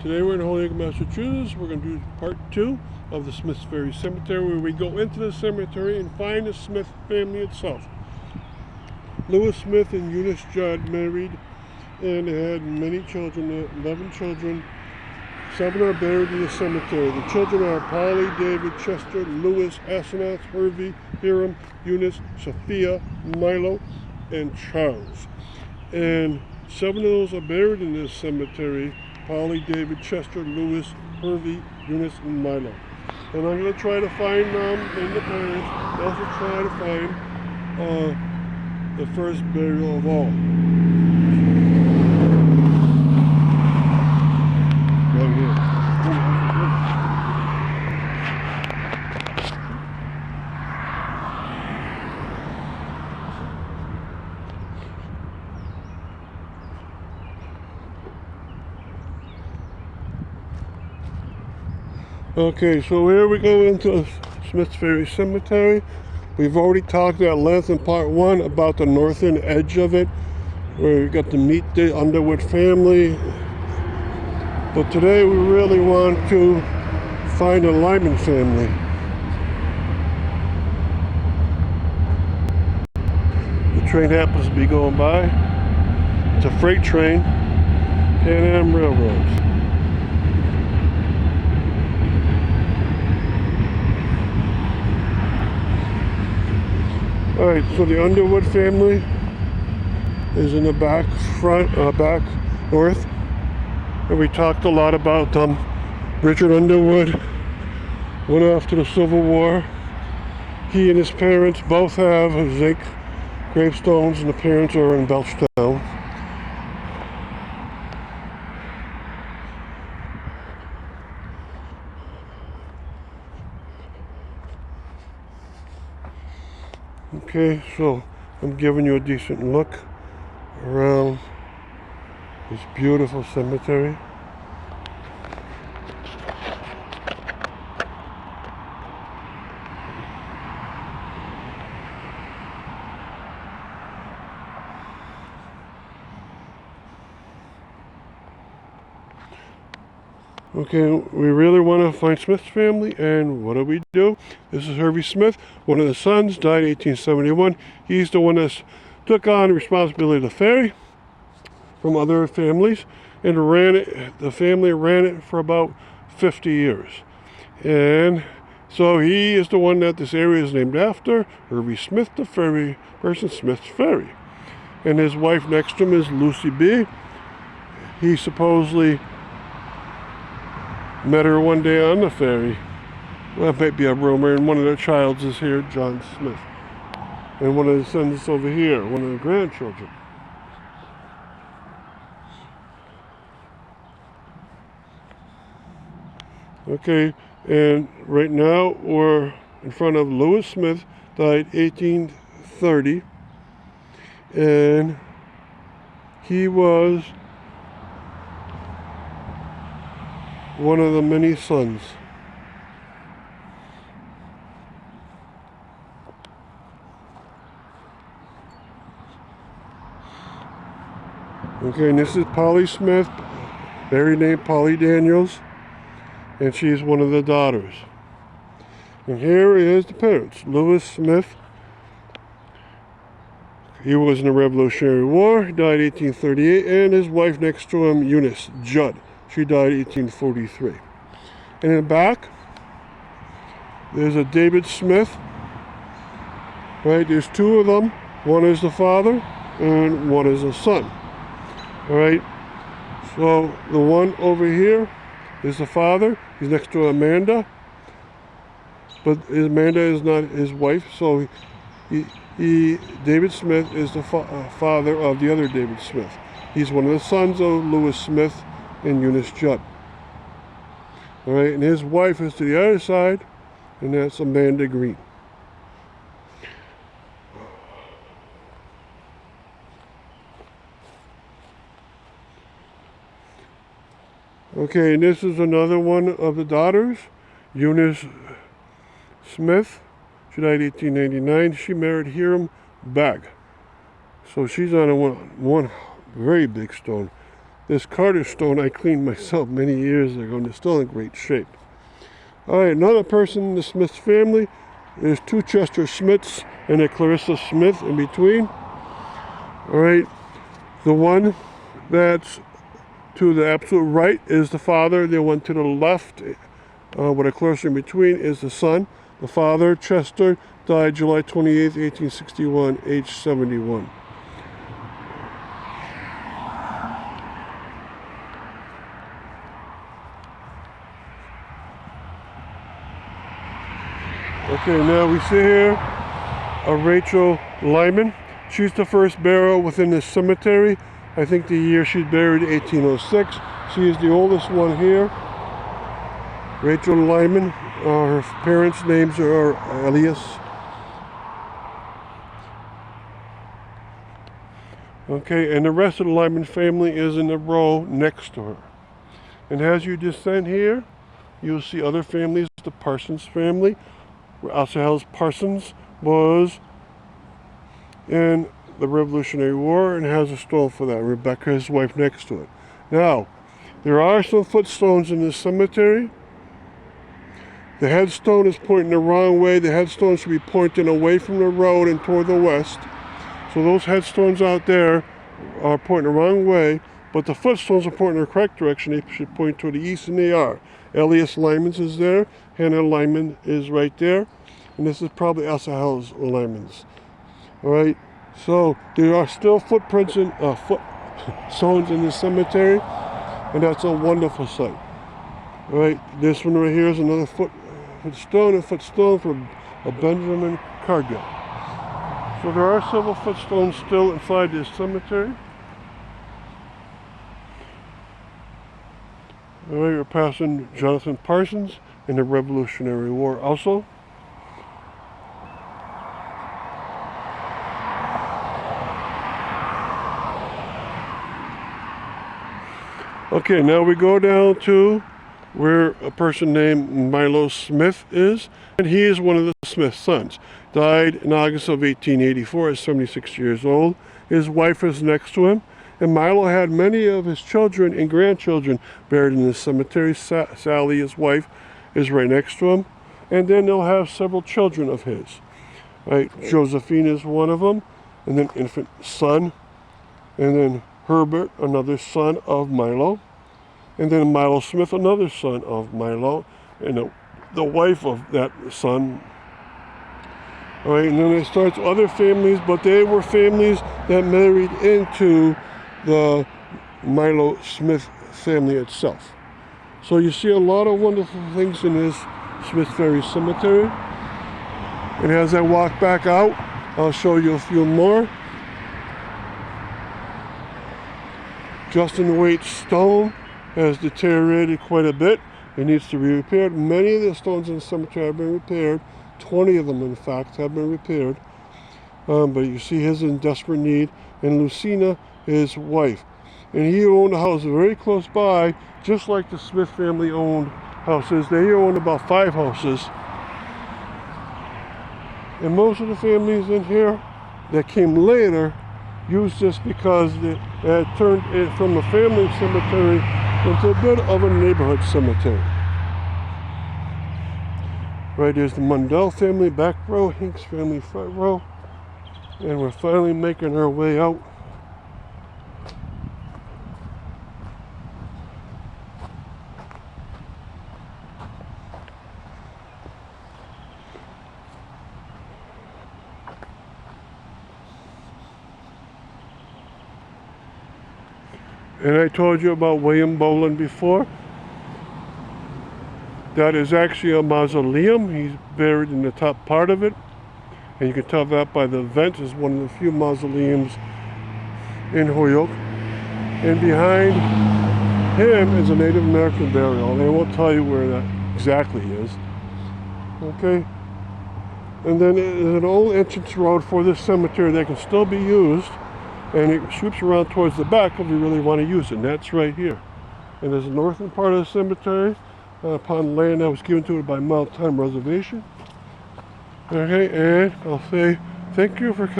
Today we're in Holyoke, Massachusetts. We're going to do part 2 of the Smith's Ferry Cemetery, where we go into the cemetery and find the Smith family itself. Lewis Smith and Eunice Judd married and had many children, 11 children. 7 are buried in the cemetery. The children are Polly, David, Chester, Lewis, Asenath, Hervey, Hiram, Eunice, Sophia, Milo, and Charles. And 7 of those are buried in this cemetery: Polly, David, Chester, Lewis, Hervey, Eunice, and Milo. And I'm going to try to find them and the parents, and also try to find the first burial of all. Down here. Okay, so here we go into Smith's Ferry Cemetery. We've already talked at length in part 1 about the northern edge of it, where we got to meet the Underwood family. But today we really want to find the Lyman family. The train happens to be going by. It's a freight train, Pan Am Railroads. Alright, so the Underwood family is in the back north. And we talked a lot about Richard Underwood went off to the Civil War. He and his parents both have zinc gravestones, and the parents are in Belchtown. Okay, so I'm giving you a decent look around this beautiful cemetery. Okay, we really want to find Smith's family, and what do? This is Hervey Smith, one of the sons, died in 1871. He's the one that took on the responsibility of the ferry from other families and ran it. The family ran it for about 50 years. And so he is the one that this area is named after, Hervey Smith, the ferry person, Smith's Ferry. And his wife next to him is Lucy B. He supposedly met her one day on the ferry. Well, that might be a rumor. And one of their childs is here, John Smith. And one of the sons is over here, one of the grandchildren. Okay, and right now we're in front of Lewis Smith, died 1830. And he was one of the many sons. Okay, and this is Polly Smith, married name Polly Daniels, and she's one of the daughters. And here is the parents. Lewis Smith, he was in the Revolutionary War, died 1838, and his wife next to him, Eunice Judd. She died 1843. And in the back, there's a David Smith. Right, there's 2 of them. One is the father, and one is the son. All right. So the one over here is the father. He's next to Amanda, but Amanda is not his wife. So David Smith is the father of the other David Smith. He's one of the sons of Lewis Smith and Eunice Judd. All right, and his wife is to the other side, and that's Amanda Green. Okay, and this is another one of the daughters, Eunice Smith. She died 1899. She married Hiram Bagg. So she's on one very big stone. This Carter stone I cleaned myself many years ago, and it's still in great shape. All right, another person in the Smith family. There's two Chester Smiths and a Clarissa Smith in between. All right, the one that's to the absolute right is the father. The one to the left, with a Clarissa in between, is the son. The father, Chester, died July 28, 1861, age 71. Okay, now we see here a Rachel Lyman. She's the first burial within this cemetery. I think the year she's buried, 1806. She is the oldest one here. Rachel Lyman. Her parents' names are Elias. Okay, and the rest of the Lyman family is in the row next to her. And as you descend here, you'll see other families. The Parsons family, where Alcehels Parsons was in the Revolutionary War and has a stone for that. Rebecca, his wife, next to it. Now, there are some footstones in this cemetery. The headstone is pointing the wrong way. The headstone should be pointing away from the road and toward the west. So those headstones out there are pointing the wrong way, but the footstones are pointing in the correct direction. They should point toward the east, and they are. Elias Lyman's is there. Hannah Lyman is right there. And this is probably Alcehels Lyman's. All right. So there are still footprints in footstones in the cemetery, and that's a wonderful sight. All right. This one right here is another footstone for a Benjamin Cargill. So there are several footstones still inside this cemetery. All right, we're passing Jonathan Parsons in the Revolutionary War also. Okay, now we go down to where a person named Milo Smith is, and he is one of the Smith sons. Died in August of 1884 at 76 years old. His wife is next to him, and Milo had many of his children and grandchildren buried in this cemetery. Sally, his wife, is right next to him, and then they'll have several children of his. Right, Josephine is one of them, and then infant son, and then Herbert, another son of Milo, and then Milo Smith, another son of Milo, and the wife of that son. All right, and then it starts with other families, but they were families that married into the Milo Smith family itself. So you see a lot of wonderful things in this Smith Ferry Cemetery. And as I walk back out, I'll show you a few more. Justin Waite's stone has deteriorated quite a bit. It needs to be repaired. Many of the stones in the cemetery have been repaired. 20 of them, in fact, have been repaired. But you see his in desperate need. And Lucina, his wife. And he owned a house very close by, just like the Smith family owned houses. They owned about 5 houses. And most of the families in here that came later used this because it had turned it from a family cemetery into a bit of a neighborhood cemetery. Right, here's the Mundell family back row, Hinks family front row, and we're finally making our way out. And I told you about William Boland before. That is actually a mausoleum. He's buried in the top part of it. And you can tell that by the vent. Is one of the few mausoleums in Holyoke. And behind him is a Native American burial. They won't tell you where that exactly is. Okay? And then there's an old entrance road for this cemetery that can still be used. And it swoops around towards the back if you really want to use it. And that's right here. And there's the northern part of the cemetery upon land that was given to it by Mount Time Reservation. Okay, and I'll say thank you for coming.